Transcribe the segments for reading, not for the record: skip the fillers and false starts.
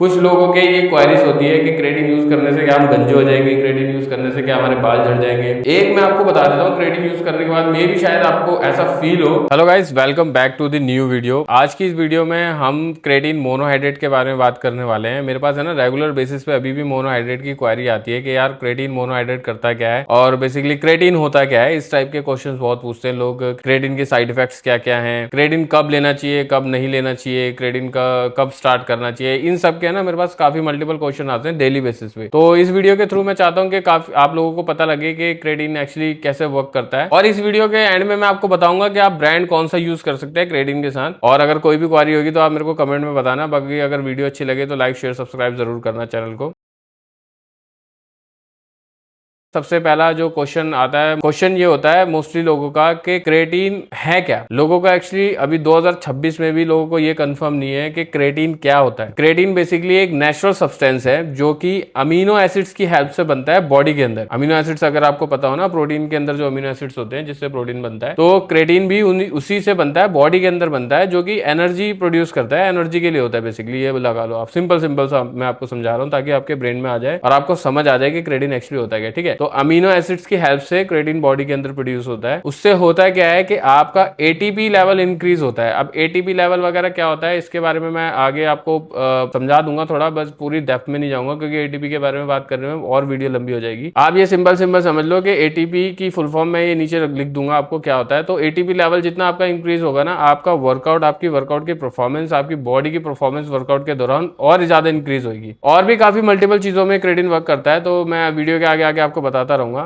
कुछ लोगों के ये क्वेरीज होती है कि क्रेटीन यूज करने से क्या हम गंजे हो जाएंगे, क्रेटीन यूज करने से क्या हमारे बाल झड़ जाएंगे। एक मैं आपको बता देता हूँ, क्रेटीन यूज करने के बाद मे भी शायद आपको ऐसा फील हो। Hello guys, welcome back to the new video. आज की इस वीडियो में हम क्रेटीन मोनोहाइड्रेट के बारे में बात करने वाले हैं। मेरे पास है ना रेगुलर बेसिस पे अभी भी मोनोहाइड्रेट की क्वेरी आती है कि यार क्रेटीन मोनोहाइड्रेट करता क्या है और बेसिकली क्रेटीन होता क्या है। इस टाइप के क्वेश्चन बहुत पूछते हैं लोग। क्रेटीन के साइड इफेक्ट्स क्या क्या है, क्रेटीन कब लेना चाहिए कब नहीं लेना चाहिए, क्रेटीन का कब स्टार्ट करना चाहिए, इन सब के ना मेरे पास काफी मल्टीपल क्वेश्चन आते हैं डेली बेसिस पे। तो इस वीडियो के थ्रू मैं चाहता हूँ कि काफी आप लोगों को पता लगे कि क्रेटीन एक्चुअली कैसे वर्क करता है। और इस वीडियो के एंड में मैं आपको बताऊंगा कि आप ब्रांड कौन सा यूज कर सकते हैं क्रेटीन के साथ। और अगर कोई भी क्वारी होगी तो आप मेरे को कमेंट में बताना। बाकी अगर वीडियो अच्छी लगे तो लाइक शेयर सब्सक्राइब जरूर करना चैनल को। सबसे पहला जो क्वेश्चन आता है, क्वेश्चन ये होता है मोस्टली लोगों का कि क्रेटीन है क्या। लोगों का एक्चुअली अभी 2026 में भी लोगों को ये कंफर्म नहीं है कि क्रेटीन क्या होता है। क्रेटीन बेसिकली एक नेचुरल सब्सटेंस है जो कि अमीनो एसिड्स की हेल्प से बनता है बॉडी के अंदर। अमीनो एसिड्स अगर आपको पता हो ना, प्रोटीन के अंदर जो अमीनो एसिड्स होते हैं जिससे प्रोटीन बनता है, तो क्रेटीन भी उसी से बनता है, बॉडी के अंदर बनता है, जो कि एनर्जी प्रोड्यूस करता है, एनर्जी के लिए होता है बेसिकली। ये लगा लो आप, सिंपल सिंपल सा मैं आपको समझा रहा हूँ ताकि आपके ब्रेन में आ जाए और आपको समझ आ जाए कि क्रेटीन एक्चुअली होता है क्या। ठीक है, तो अमीनो एसिड्स की हेल्प से क्रेटीन बॉडी के अंदर प्रोड्यूस होता है। उससे होता है क्या है कि आपका एटीपी लेवल इंक्रीज होता है। अब एटीपी लेवल वगैरह क्या होता है इसके बारे में मैं आगे आपको समझा दूंगा थोड़ा, बस पूरी डेप्थ में नहीं जाऊंगा क्योंकि एटीपी के बारे में बात करने में और वीडियो लंबी हो जाएगी। आप ये सिंपल सिंपल समझ लो कि एटीपी की फुल फॉर्म में ये नीचे लिख दूंगा आपको क्या होता है। तो एटीपी लेवल जितना आपका इंक्रीज होगा ना, आपका वर्कआउट, आपकी वर्कआउट की परफॉर्मेंस, आपकी बॉडी की परफॉर्मेंस वर्कआउट के दौरान और ज्यादा इंक्रीज होगी। और भी काफी मल्टीपल चीजों में क्रेटीन वर्क करता है, तो मैं वीडियो के आगे आगे आपको बताता रहूंगा।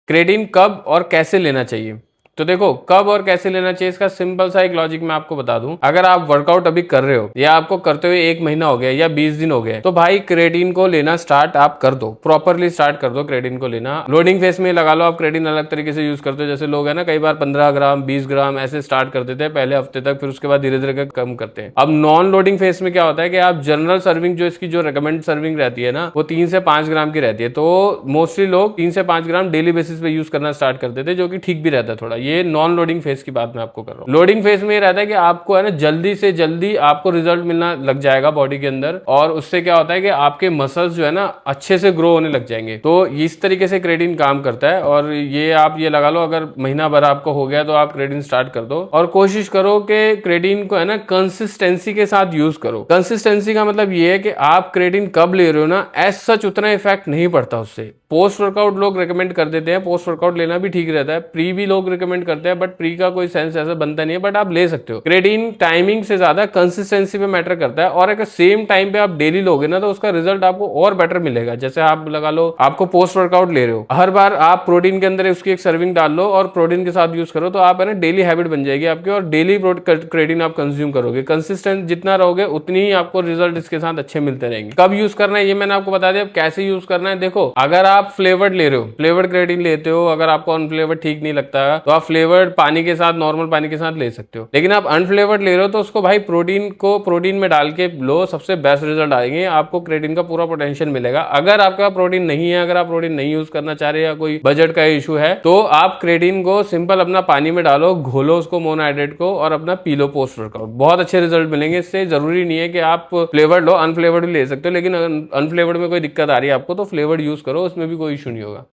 क्रेटीन कब और कैसे लेना चाहिए, तो देखो कब और कैसे लेना चाहिए इसका सिंपल सा एक लॉजिक मैं आपको बता दूं। अगर आप वर्कआउट अभी कर रहे हो या आपको करते हुए 1 महीना हो गया या 20 दिन हो गए, तो भाई क्रेटीन को लेना स्टार्ट आप कर दो, प्रॉपरली स्टार्ट कर दो क्रेटीन को लेना। लोडिंग फेस में लगा लो आप क्रेटीन अलग तरीके से यूज करते हो। जैसे लोग है ना, कई बार 15 ग्राम 20 ग्राम ऐसे स्टार्ट कर देते हैं पहले हफ्ते तक, फिर उसके बाद धीरे धीरे कम करते हैं। अब नॉन लोडिंग फेस में क्या होता है कि आप जनरल सर्विंग जो इसकी जो रिकमेंड सर्विंग रहती है ना, वो 3 से 5 ग्राम की रहती है। तो मोस्टली लोग 3 से 5 ग्राम डेली बेसिस पे यूज करना स्टार्ट कर देते हैं, जो कि ठीक भी रहता है थोड़ा। ये नॉन लोडिंग फेस की बात मैं आपको कर रहा हूं। लोडिंग फेस में ये रहता है कि आपको है ना जल्दी से जल्दी आपको रिजल्ट मिलना लग जाएगा बॉडी के अंदर, और उससे क्या होता है कि आपके मसल्स जो है ना अच्छे से ग्रो होने लग जाएंगे। तो इस तरीके से क्रेटीन काम करता है। और ये आप ये लगा लो, अगर महीना भर आपको हो गया तो आप क्रेटीन स्टार्ट कर दो। और कोशिश करो कि क्रेटीन को है ना कंसिस्टेंसी के साथ यूज करो। कंसिस्टेंसी का मतलब ये है कि आप क्रेटीन कब ले रहे हो ना, एज सच उतना इफेक्ट नहीं पड़ता उससे। पोस्ट वर्कआउट लोग रिकमेंड कर देते हैं, पोस्ट वर्कआउट लेना भी ठीक रहता है। प्री भी लोग रिकमेंड करते हैं, बट प्री का कोई सेंस ऐसा बनता नहीं है, बट आप ले सकते हो। क्रेटीन टाइमिंग से ज्यादा कंसिस्टेंसी पे मैटर करता है। और अगर सेम टाइम पे आप डेली लोगे ना, तो उसका रिजल्ट आपको और बेटर मिलेगा। जैसे आप लगा लो, आपको पोस्ट वर्कआउट ले रहे हो, हर बार आप प्रोटीन के अंदर उसकी एक सर्विंग डाल लो और प्रोटीन के साथ यूज करो, तो आप है ना डेली हैबिट बन जाएगी आपकी, और डेली क्रेटीन आप कंज्यूम करोगे। कंसिस्टेंट जितना रहोगे उतनी ही आपको रिजल्ट इसके साथ अच्छे मिलते रहेंगे। कब यूज करना है ये मैंने आपको बता दिया। अब कैसे यूज करना है, देखो अगर आप फ्लेवर्ड ले रहे हो, फ्लेवर्ड क्रेटीन लेते हो, अगर आपको अनफ्लेवर्ड ठीक नहीं लगता तो आप फ्लेवर्ड पानी के साथ, नॉर्मल पानी के साथ ले सकते हो। लेकिन आप अनफ्लेवर्ड ले रहे हो तो उसको भाई प्रोटीन में डाल के लो, सबसे बेस्ट रिजल्ट आएंगे, आपको क्रेटीन का पूरा पोटेंशियल मिलेगा। अगर आपके पास प्रोटीन नहीं है, अगर आप प्रोटीन नहीं यूज करना चाह रहे या कोई बजट का इशू है, तो आप क्रेटीन को सिंपल अपना पानी में डालो, घोलो उसको मोनोहाइड्रेट को, और अपना पी लो पोस्ट वर्कआउट। बहुत अच्छे रिजल्ट मिलेंगे इससे। जरूरी नहीं है कि आप फ्लेवर्ड लो, अनफ्लेवर्ड भी ले सकते हो, लेकिन अगर अनफ्लेवर्ड में कोई दिक्कत आ रही है आपको तो फ्लेवर्ड यूज करो, उसमें भी कोई इशू नहीं होगा।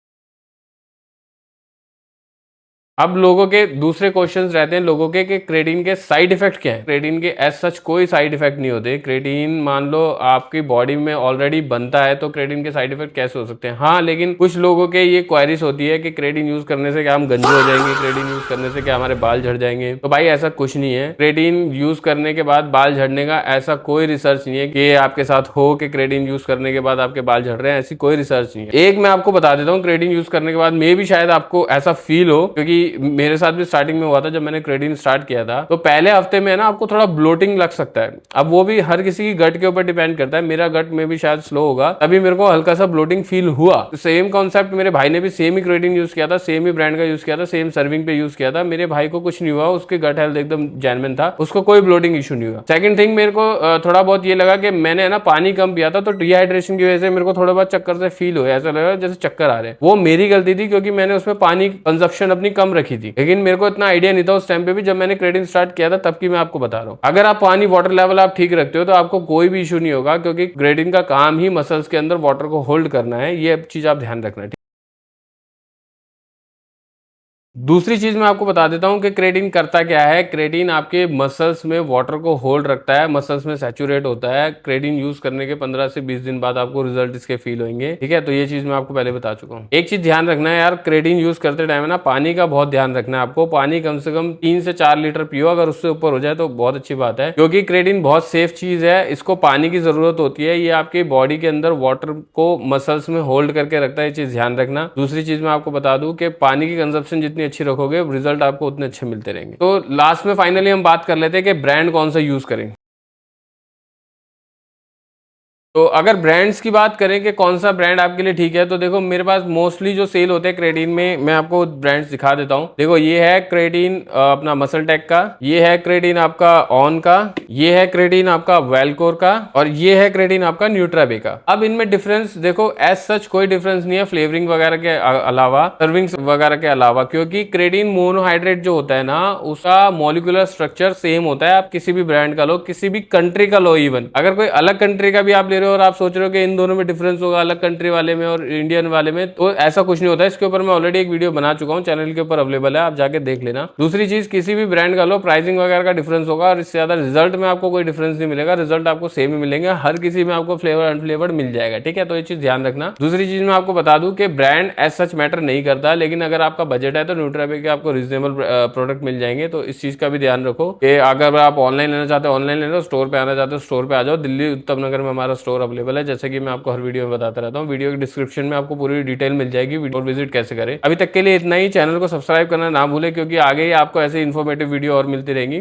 अब लोगों के दूसरे क्वेश्चंस रहते हैं लोगों के कि क्रेटीन के साइड इफेक्ट क्या है। क्रेटीन के एज सच कोई साइड इफेक्ट नहीं होते। क्रेटीन मान लो आपकी बॉडी में ऑलरेडी बनता है, तो क्रेटीन के साइड इफेक्ट कैसे हो सकते हैं। हाँ, लेकिन कुछ लोगों के ये क्वेरीज होती है कि क्रेटीन यूज करने से क्या हम गंजे हो जाएंगे, क्रेटीन यूज करने से क्या हमारे बाल झड़ जाएंगे। तो भाई ऐसा कुछ नहीं है। क्रेटीन यूज करने के बाद बाल झड़ने का ऐसा कोई रिसर्च नहीं है कि आपके साथ हो कि क्रेटीन यूज करने के बाद आपके बाल झड़ रहे हैं, ऐसी कोई रिसर्च नहीं है। एक मैं आपको बता देता हूँ, क्रेटीन यूज करने के बाद मे भी शायद आपको ऐसा फील हो, क्योंकि मेरे साथ भी स्टार्टिंग में हुआ था जब मैंने क्रेटीन स्टार्ट किया था, तो पहले हफ्ते में ना आपको थोड़ा ब्लोटिंग लग सकता है। अब वो भी हर किसी की गट के ऊपर डिपेंड करता है। मेरा गट में भी शायद स्लो होगा, तभी मेरे को हल्का सा ब्लोटिंग फील हुआ। तो सेम कॉन्सेप्ट मेरे भाई ने भी सेम ही क्रेटीन यूज किया था, सेम ही ब्रांड का यूज किया था, सेम सर्विंग पे यूज किया था। मेरे भाई को कुछ नहीं हुआ, उसके गट हेल्थ एकदम जेन्युइन था, उसको कोई ब्लोटिंग इशू नहीं हुआ। सेकंड थिंग, मेरे को थोड़ा बहुत ये लगा कि मैंने ना पानी कम पिया था, तो डिहाइड्रेशन की वजह से मेरे को थोड़ा बहुत चक्कर से फील हुआ, ऐसा लगा जैसे चक्कर आ रहे हैं। वो मेरी गलती थी, क्योंकि मैंने उसमें पानी कंजप्शन अपनी कम रखी थी, लेकिन मेरे को इतना आइडिया नहीं था उस टाइम पे भी, जब मैंने क्रेडिन स्टार्ट किया था तब की मैं आपको बता रहा हूँ। अगर आप पानी वाटर लेवल आप ठीक रखते हो तो आपको कोई भी इशू नहीं होगा, क्योंकि क्रेडिन का काम ही मसल्स के अंदर वाटर को होल्ड करना है। ये चीज आप ध्यान रखना। दूसरी चीज मैं आपको बता देता हूं कि क्रेटीन करता क्या है। क्रेटीन आपके मसल्स में वाटर को होल्ड रखता है, मसल्स में सैचुरेट होता है। क्रेटीन यूज करने के 15 से 20 दिन बाद आपको रिजल्ट इसके फील होंगे, ठीक है। तो ये चीज मैं आपको पहले बता चुका हूँ। एक चीज ध्यान रखना है यार, क्रेटीन यूज करते टाइम है ना, पानी का बहुत ध्यान रखना है आपको। पानी कम से कम 3 से 4 लीटर पियो, अगर उससे ऊपर हो जाए तो बहुत अच्छी बात है, क्योंकि क्रेटीन बहुत सेफ चीज है। इसको पानी की जरूरत होती है, ये आपके बॉडी के अंदर वाटर को मसल्स में होल्ड करके रखता है, ये चीज ध्यान रखना। दूसरी चीज मैं आपको बता दूं कि पानी की कंजप्शन जितनी अच्छी रखोगे रिजल्ट आपको उतने अच्छे मिलते रहेंगे। तो लास्ट में फाइनली हम बात कर लेते हैं कि ब्रांड कौन सा यूज करें। तो अगर ब्रांड्स की बात करें कि कौन सा ब्रांड आपके लिए ठीक है, तो देखो मेरे पास मोस्टली जो सेल होते हैं क्रेटीन में, मैं आपको ब्रांड्स दिखा देता हूं। देखो ये है क्रेटीन अपना मसल टेक का, ये है क्रेटीन आपका ऑन का, ये है क्रेटीन आपका वेलकोर का, और ये है क्रेटीन आपका न्यूट्राबे का। अब इनमें डिफरेंस देखो, एज सच कोई डिफरेंस नहीं है फ्लेवरिंग वगैरह के अलावा, सर्विंग्स वगैरह के अलावा, क्योंकि क्रेटीन मोनोहाइड्रेट जो होता है ना, उसका मॉलिक्यूलर स्ट्रक्चर सेम होता है। आप किसी भी ब्रांड का लो, किसी भी कंट्री का लो, इवन अगर कोई अलग कंट्री का भी आप ले रहे हो और आप सोच रहे हो कि इन दोनों में डिफरेंस होगा, अलग कंट्री वाले में और इंडियन वाले में, तो ऐसा कुछ नहीं होता है। इसके ऊपर मैं ऑलरेडी एक वीडियो बना चुका हूं, चैनल के ऊपर अवेलेबल है, आप जाके देख लेना। दूसरी चीज, किसी भी ब्रांड का लो, प्राइसिंग वगैरह का डिफरेंस होगा, और इससे ज्यादा रिजल्ट में आपको कोई डिफरेंस नहीं मिलेगा। रिजल्ट आपको सेम ही मिलेंगे, हर किसी में आपको फ्लेवर अनफ्लेवर्ड मिल जाएगा, ठीक है। तो ये चीज ध्यान रखना। दूसरी चीज मैं आपको बता दूं कि ब्रांड एज सच मैटर नहीं करता, लेकिन अगर आपका बजट है तो न्यूट्राबे के आपको रीजनेबल प्रोडक्ट मिल जाएंगे। तो इस चीज का भी ध्यान रखो कि अगर आप ऑनलाइन लेना चाहते हो ऑनलाइन ले लो, स्टोर पे आना चाहते हो स्टोर पे आ जाओ। दिल्ली उत्तम नगर में हमारा स्टोर अवेलेबल है, जैसे कि मैं आपको हर वीडियो में बताता रहता हूँ। वीडियो के डिस्क्रिप्शन में आपको पूरी डिटेल मिल जाएगी और विजिट कैसे करें। अभी तक के लिए इतना ही। चैनल को सब्सक्राइब करना ना भूले, क्योंकि आगे ही आपको ऐसे इन्फॉर्मेटिव वीडियो और मिलती रहेंगी।